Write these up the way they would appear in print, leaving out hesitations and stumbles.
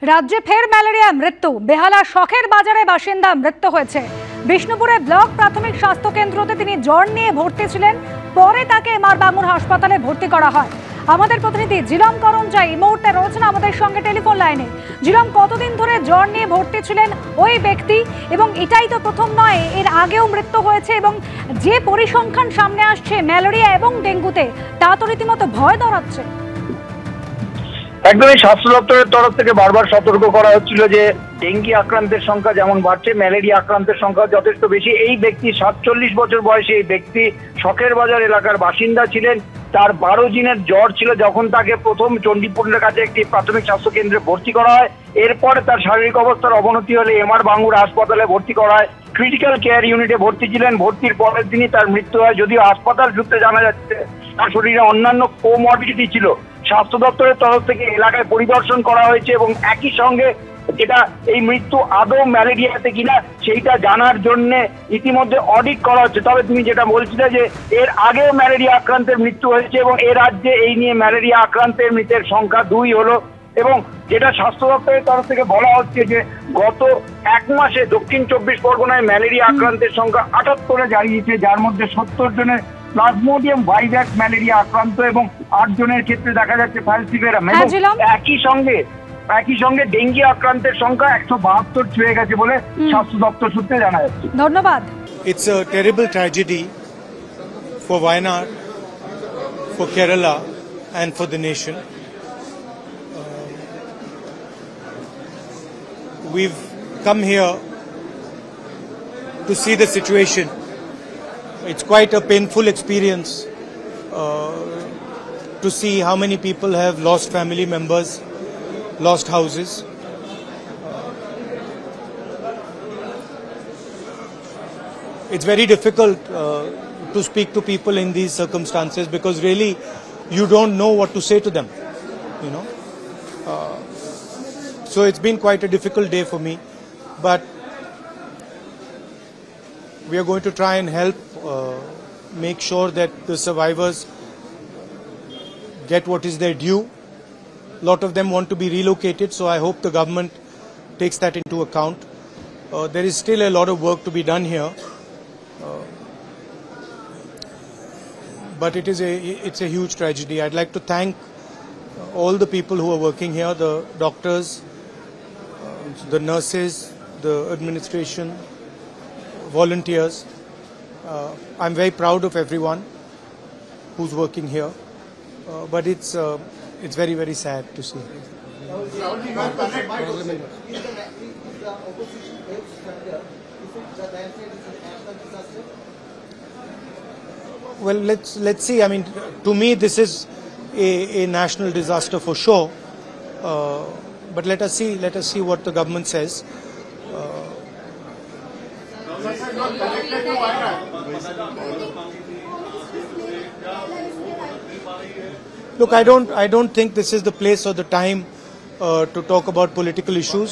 রাজ্যে ফের ম্যালেরিয়া মৃত্যু। বেহালা শখের বাজারে বাসিন্দা মৃত্যু হয়েছে। বিষ্ণুপুরে ব্লক প্রাথমিক স্বাস্থ্য কেন্দ্রতে তিনি জ্বর নিয়ে ভর্তি ছিলেন, পরে তাকে এমআর-বাঙুর হাসপাতালে ভর্তি করা হয়। আমাদের প্রতিনিধি জিলম করঞ্জাই এই মুহূর্তে রয়েছেন আমাদের সঙ্গে টেলিফোন লাইনে। জিলম, কতদিন ধরে জ্বর নিয়ে ভর্তি ছিলেন ওই ব্যক্তি, এবং এটাই তো প্রথম নয়, এর আগেও মৃত্যু হয়েছে, এবং যে পরিসংখ্যান সামনে আসছে ম্যালেরিয়া এবং ডেঙ্গুতে, তা তো রীতিমতো ভয় ধরাচ্ছে। একদমই স্বাস্থ্য দপ্তরের তরফ থেকে বারবার সতর্ক করা হচ্ছিল যে ডেঙ্গি আক্রান্তের সংখ্যা যেমন বাড়ছে, ম্যালেরিয়া আক্রান্তের সংখ্যা যথেষ্ট বেশি। এই ব্যক্তি 47 বছর বয়সী এই ব্যক্তি শখের বাজার এলাকার বাসিন্দা ছিলেন। তার 12 দিনের জ্বর ছিল যখন তাকে প্রথম চণ্ডীপুরের কাছে একটি প্রাথমিক স্বাস্থ্য কেন্দ্রে ভর্তি করা হয়। এরপরে তার শারীরিক অবস্থার অবনতি হলে এমআর-বাঙুর হাসপাতালে ভর্তি করা হয়। ক্রিটিক্যাল কেয়ার ইউনিটে ভর্তি ছিলেন। ভর্তির পরের দিনই তার মৃত্যু হয়। যদিও হাসপাতাল সূত্রে জানা যাচ্ছে তার শরীরে অন্যান্য কোমরবিডিটি ছিল। স্বাস্থ্য দপ্তরের তরফ থেকে এলাকায় পরিদর্শন করা হয়েছে এবং একই সঙ্গে যেটা এই মৃত্যু আদৌ ম্যালেরিয়াতে কিনা সেইটা জানার জন্য ইতিমধ্যে অডিট করা হচ্ছে। তবে তুমি যেটা বলছিলে যে এর আগেও ম্যালেরিয়া আক্রান্তের মৃত্যু হয়েছে এবং এ রাজ্যে এই নিয়ে ম্যালেরিয়া আক্রান্তের মৃতের সংখ্যা 2 হলো। এবং যেটা স্বাস্থ্য দপ্তরের তরফ থেকে বলা হচ্ছে যে গত 1 মাসে দক্ষিণ 24 পরগনায় ম্যালেরিয়া আক্রান্তের সংখ্যা 78-এ দাঁড়িয়েছে, যার মধ্যে 70 জনের প্লাজমোডিয়াম ভাইরাস ম্যালেরিয়া আক্রান্ত এবং 8 জনের ক্ষেত্রে দেখা যাচ্ছে ফালসিফেরাম। একই সঙ্গে ডেঙ্গি আক্রান্তের সংখ্যা 172 ছুঁয়ে গেছে বলে স্বাস্থ্য দপ্তর সূত্রে জানা যাচ্ছে। ধন্যবাদ। It's a terrible tragedy for Wayanad, for Kerala and for the nation. We've come here to see the situation. It's quite a painful experience to see how many people have lost family members, lost houses. It's very difficult to speak to people in these circumstances because really you don't know what to say to them, you know. So it's been quite a difficult day for me, but we are going to try and help make sure that the survivors get what is their due. A lot of them want to be relocated, so I hope the government takes that into account. There is still a lot of work to be done here, but it's a huge tragedy. I'd like to thank all the people who are working here, the doctors, the nurses, the administration, volunteers. I'm very proud of everyone who's working here, but it's very, very sad to see. Well, let's see. I mean, to me, this is a national disaster for sure. But let us see what the government says. Look, I don't think this is the place or the time to talk about political issues.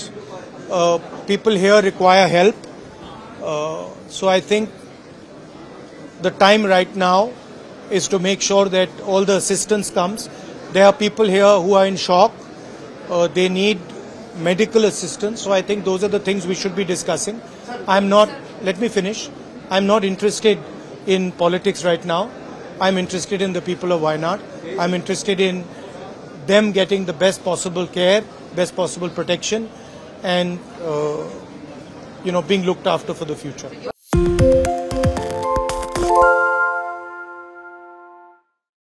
People here require help, so I think the time right now is to make sure that all the assistance comes. There are people here who are in shock. They need medical assistance, so I think those are the things we should be discussing. Let me finish. I'm not interested in politics right now. I'm interested in the people of Wayanad. I'm interested in them getting the best possible care, best possible protection, and being looked after for the future.